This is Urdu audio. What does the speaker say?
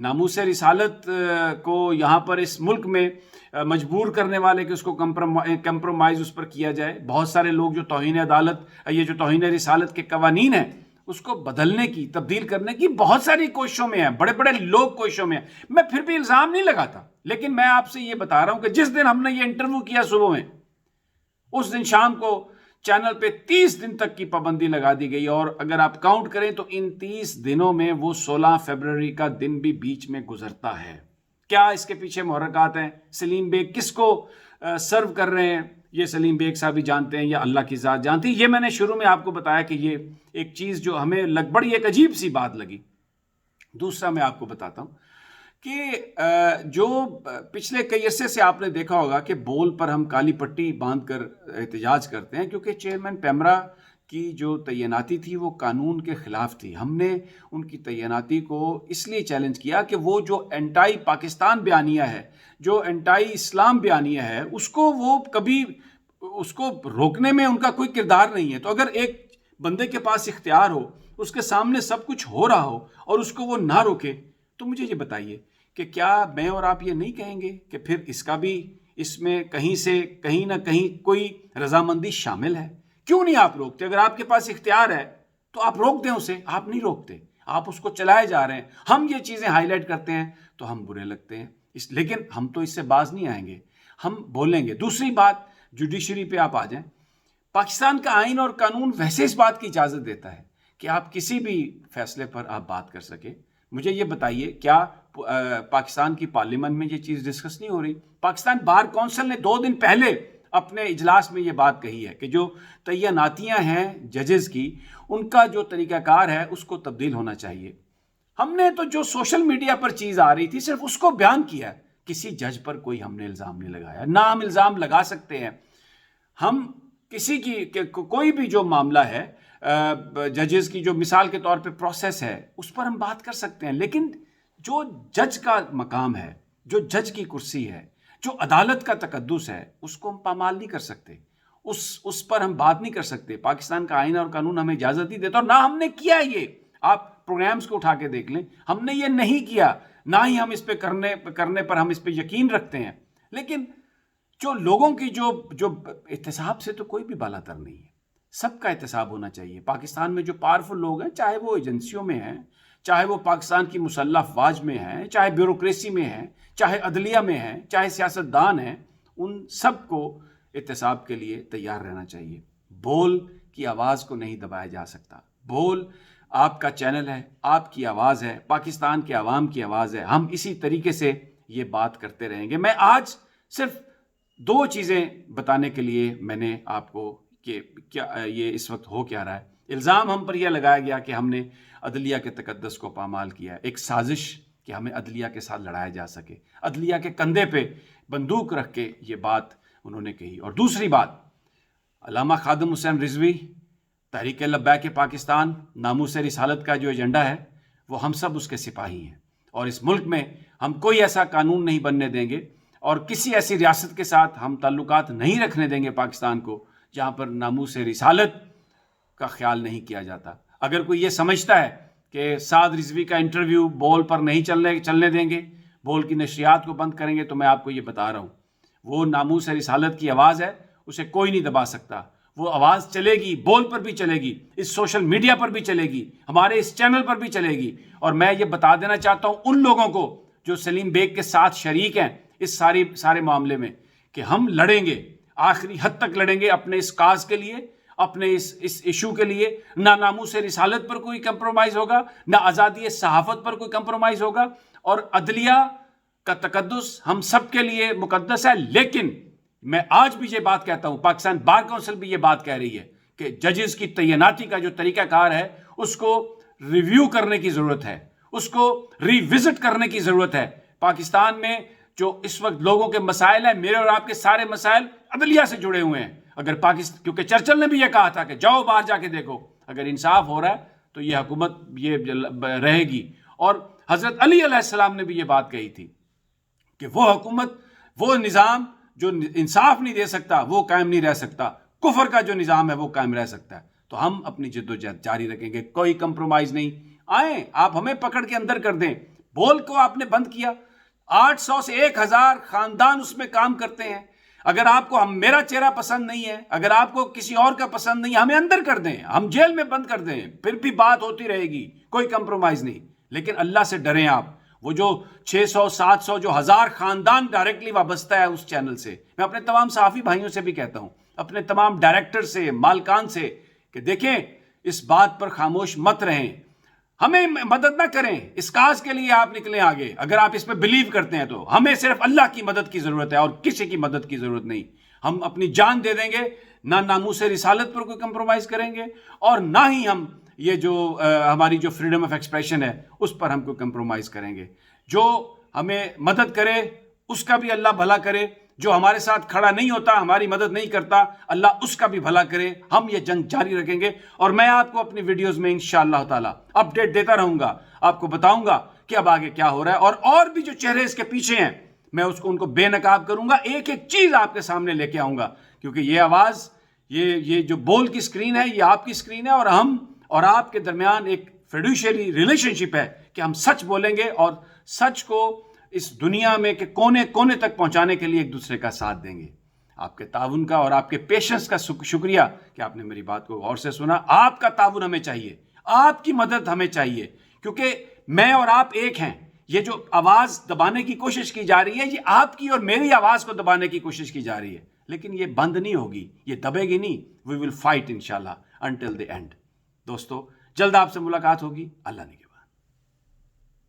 ناموس رسالت کو یہاں پر اس ملک میں مجبور کرنے والے کہ اس کو کمپرومائز اس پر کیا جائے. بہت سارے لوگ جو توہین عدالت، یہ جو توہین رسالت کے قوانین ہیں اس کو بدلنے کی، تبدیل کرنے کی بہت ساری کوششوں میں ہیں، بڑے بڑے لوگ کوششوں میں ہیں. میں پھر بھی الزام نہیں لگاتا، لیکن میں آپ سے یہ بتا رہا ہوں کہ جس دن ہم نے یہ انٹرویو کیا صبح میں، اس دن شام کو چینل پہ 30 دن تک کی پابندی لگا دی گئی. اور اگر آپ کاؤنٹ کریں تو ان 30 دنوں میں وہ 16 فروری کا دن بھی بیچ میں گزرتا ہے. کیا اس کے پیچھے محرکات ہیں؟ سلیم بیگ کس کو سرو کر رہے ہیں، یہ سلیم بیگ صاحب ہی جانتے ہیں یا اللہ کی ذات جانتی ہے. یہ میں نے شروع میں آپ کو بتایا کہ یہ ایک چیز جو ہمیں بڑی ایک عجیب سی بات لگی. دوسرا میں آپ کو بتاتا ہوں کہ جو پچھلے کئی عرصے سے آپ نے دیکھا ہوگا کہ بول پر ہم کالی پٹی باندھ کر احتجاج کرتے ہیں، کیونکہ چیئرمین پیمرا کی جو تعیناتی تھی وہ قانون کے خلاف تھی. ہم نے ان کی تعیناتی کو اس لیے چیلنج کیا کہ وہ جو اینٹائی پاکستان بیانیہ ہے، جو اینٹائی اسلام بیانیہ ہے، اس کو وہ کبھی اس کو روکنے میں ان کا کوئی کردار نہیں ہے. تو اگر ایک بندے کے پاس اختیار ہو، اس کے سامنے سب کچھ ہو رہا ہو اور اس کو وہ نہ روکے، تو مجھے یہ بتائیے کہ کیا میں اور آپ یہ نہیں کہیں گے کہ پھر اس کا بھی اس میں کہیں سے کہیں نہ کہیں کوئی رضامندی شامل ہے؟ کیوں نہیں آپ روکتے؟ اگر آپ کے پاس اختیار ہے تو آپ روک دیں اسے. آپ نہیں روکتے، آپ اس کو چلائے جا رہے ہیں. ہم یہ چیزیں ہائی لائٹ کرتے ہیں تو ہم برے لگتے ہیں، لیکن ہم تو اس سے باز نہیں آئیں گے، ہم بولیں گے. دوسری بات، جوڈیشری پہ آپ آ جائیں. پاکستان کا آئین اور قانون ویسے اس بات کی اجازت دیتا ہے کہ آپ کسی بھی فیصلے پر آپ بات کر سکیں. مجھے یہ بتائیے، کیا پاکستان کی پارلیمنٹ میں یہ چیز ڈسکس نہیں ہو رہی؟ پاکستان بار کونسل نے 2 دن پہلے اپنے اجلاس میں یہ بات کہی ہے کہ جو تعیناتیاں ہیں ججز کی، ان کا جو طریقہ کار ہے اس کو تبدیل ہونا چاہیے. ہم نے تو جو سوشل میڈیا پر چیز آ رہی تھی صرف اس کو بیان کیا، کسی جج پر کوئی ہم نے الزام نہیں لگایا. نہ ہم الزام لگا سکتے ہیں. ہم کسی کی کوئی بھی جو معاملہ ہے ججز کی، جو مثال کے طور پہ پروسیس ہے، اس پر ہم بات کر سکتے ہیں. لیکن جو جج کا مقام ہے، جو جج کی کرسی ہے، جو عدالت کا تقدس ہے، اس کو ہم پامال نہیں کر سکتے. اس پر ہم بات نہیں کر سکتے. پاکستان کا آئین اور قانون ہمیں اجازت نہیں دیتا، اور نہ ہم نے کیا. یہ آپ پروگرامز کو اٹھا کے دیکھ لیں، ہم نے یہ نہیں کیا، نہ ہی ہم اس پہ کرنے پر ہم اس پہ یقین رکھتے ہیں. لیکن جو لوگوں کی جو احتساب سے تو کوئی بھی بالا تر نہیں ہے. سب کا احتساب ہونا چاہیے. پاکستان میں جو پاورفل لوگ ہیں، چاہے وہ ایجنسیوں میں ہیں، چاہے وہ پاکستان کی مسلح افواج میں ہیں، چاہے بیوروکریسی میں ہیں، چاہے عدلیہ میں ہیں، چاہے سیاستدان ہیں، ان سب کو احتساب کے لیے تیار رہنا چاہیے. بول کی آواز کو نہیں دبایا جا سکتا. بول آپ کا چینل ہے، آپ کی آواز ہے، پاکستان کے عوام کی آواز ہے. ہم اسی طریقے سے یہ بات کرتے رہیں گے. میں آج صرف 2 چیزیں بتانے کے لیے میں نے آپ کو کہ کیا یہ اس وقت ہو کیا رہا ہے. الزام ہم پر یہ لگایا گیا کہ ہم نے عدلیہ کے تقدس کو پامال کیا ہے. ایک سازش کہ ہمیں عدلیہ کے ساتھ لڑایا جا سکے. عدلیہ کے کندھے پہ بندوق رکھ کے یہ بات انہوں نے کہی. اور دوسری بات، علامہ خادم حسین رضوی، تحریک لبیک پاکستان، ناموس رسالت کا جو ایجنڈا ہے، وہ ہم سب اس کے سپاہی ہیں. اور اس ملک میں ہم کوئی ایسا قانون نہیں بننے دیں گے، اور کسی ایسی ریاست کے ساتھ ہم تعلقات نہیں رکھنے دیں گے پاکستان کو جہاں پر ناموس رسالت کا خیال نہیں کیا جاتا. اگر کوئی یہ سمجھتا ہے کہ سعد رضوی کا انٹرویو بول پر نہیں چلنے دیں گے، بول کی نشریات کو بند کریں گے، تو میں آپ کو یہ بتا رہا ہوں، وہ ناموس رسالت کی آواز ہے، اسے کوئی نہیں دبا سکتا. وہ آواز چلے گی، بول پر بھی چلے گی، اس سوشل میڈیا پر بھی چلے گی، ہمارے اس چینل پر بھی چلے گی. اور میں یہ بتا دینا چاہتا ہوں ان لوگوں کو جو سلیم بیگ کے ساتھ شریک ہیں اس سارے معاملے میں، کہ ہم لڑیں گے، آخری حد تک لڑیں گے اپنے اس کاز کے لیے، اپنے اس ایشو کے لیے. نہ ناموس رسالت پر کوئی کمپرومائز ہوگا، نہ آزادی صحافت پر کوئی کمپرومائز ہوگا. اور عدلیہ کا تقدس ہم سب کے لیے مقدس ہے. لیکن میں آج بھی یہ بات کہتا ہوں، پاکستان بار کونسل بھی یہ بات کہہ رہی ہے کہ ججز کی تعیناتی کا جو طریقہ کار ہے اس کو ریویو کرنے کی ضرورت ہے، اس کو ری وزٹ کرنے کی ضرورت ہے. پاکستان میں جو اس وقت لوگوں کے مسائل ہیں، میرے اور آپ کے سارے مسائل عدلیہ سے جڑے ہوئے ہیں. اگر پاکستان، کیونکہ چرچل نے بھی یہ کہا تھا کہ جاؤ باہر جا کے دیکھو، اگر انصاف ہو رہا ہے تو یہ حکومت یہ رہے گی. اور حضرت علی علیہ السلام نے بھی یہ بات کہی تھی کہ وہ حکومت، وہ نظام جو انصاف نہیں دے سکتا وہ قائم نہیں رہ سکتا. کفر کا جو نظام ہے وہ قائم رہ سکتا ہے. تو ہم اپنی جد و جہد جاری رکھیں گے، کوئی کمپرومائز نہیں. آئیں، آپ ہمیں پکڑ کے اندر کر دیں، بول کو آپ نے بند کیا. 800 سے 1000 خاندان اس میں کام کرتے ہیں. اگر آپ کو میرا چہرہ پسند نہیں ہے, اگر آپ کو کسی اور کا پسند نہیں ہے, ہمیں اندر کر دیں, ہم جیل میں بند کر دیں, پھر بھی بات ہوتی رہے گی, کوئی کمپرومائز نہیں. لیکن اللہ سے ڈریں آپ. وہ جو 600 700 جو 1000 خاندان ڈائریکٹلی وابستہ ہے اس چینل سے, میں اپنے تمام صحافی بھائیوں سے بھی کہتا ہوں, اپنے تمام ڈائریکٹر سے, مالکان سے, کہ دیکھیں اس بات پر خاموش مت رہیں, ہمیں مدد نہ کریں. اس کاز کے لیے آپ نکلیں آگے. اگر آپ اس پہ بلیو کرتے ہیں تو ہمیں صرف اللہ کی مدد کی ضرورت ہے اور کسی کی مدد کی ضرورت نہیں. ہم اپنی جان دے دیں گے, نہ ناموس رسالت پر کوئی کمپرومائز کریں گے, اور نہ ہی ہم یہ جو ہماری جو فریڈم آف ایکسپریشن ہے اس پر ہم کوئی کمپرومائز کریں گے. جو ہمیں مدد کرے اس کا بھی اللہ بھلا کرے, جو ہمارے ساتھ کھڑا نہیں ہوتا, ہماری مدد نہیں کرتا, اللہ اس کا بھی بھلا کرے. ہم یہ جنگ جاری رکھیں گے, اور میں آپ کو اپنی ویڈیوز میں انشاءاللہ تعالی اپڈیٹ دیتا رہوں گا, آپ کو بتاؤں گا کہ اب آگے کیا ہو رہا ہے. اور بھی جو چہرے اس کے پیچھے ہیں, میں ان کو بے نقاب کروں گا, ایک ایک چیز آپ کے سامنے لے کے آؤں گا, کیونکہ یہ آواز, یہ جو بول کی سکرین ہے, یہ آپ کی سکرین ہے, اور ہم اور آپ کے درمیان ایک فیڈوشری ریلیشن شپ ہے کہ ہم سچ بولیں گے اور سچ کو اس دنیا میں کہ کونے کونے تک پہنچانے کے لیے ایک دوسرے کا ساتھ دیں گے. آپ کے تعاون کا اور آپ کے پیشنس کا شکریہ کہ آپ نے میری بات کو غور سے سنا. آپ کا تعاون ہمیں چاہیے, آپ کی مدد ہمیں چاہیے, کیونکہ میں اور آپ ایک ہیں. یہ جو آواز دبانے کی کوشش کی جا رہی ہے, یہ آپ کی اور میری آواز کو دبانے کی کوشش کی جا رہی ہے, لیکن یہ بند نہیں ہوگی, یہ دبے گی نہیں. وی ول فائٹ انشاءاللہ انٹل دی اینڈ. دوستو, جلد آپ سے ملاقات ہوگی. اللہ نے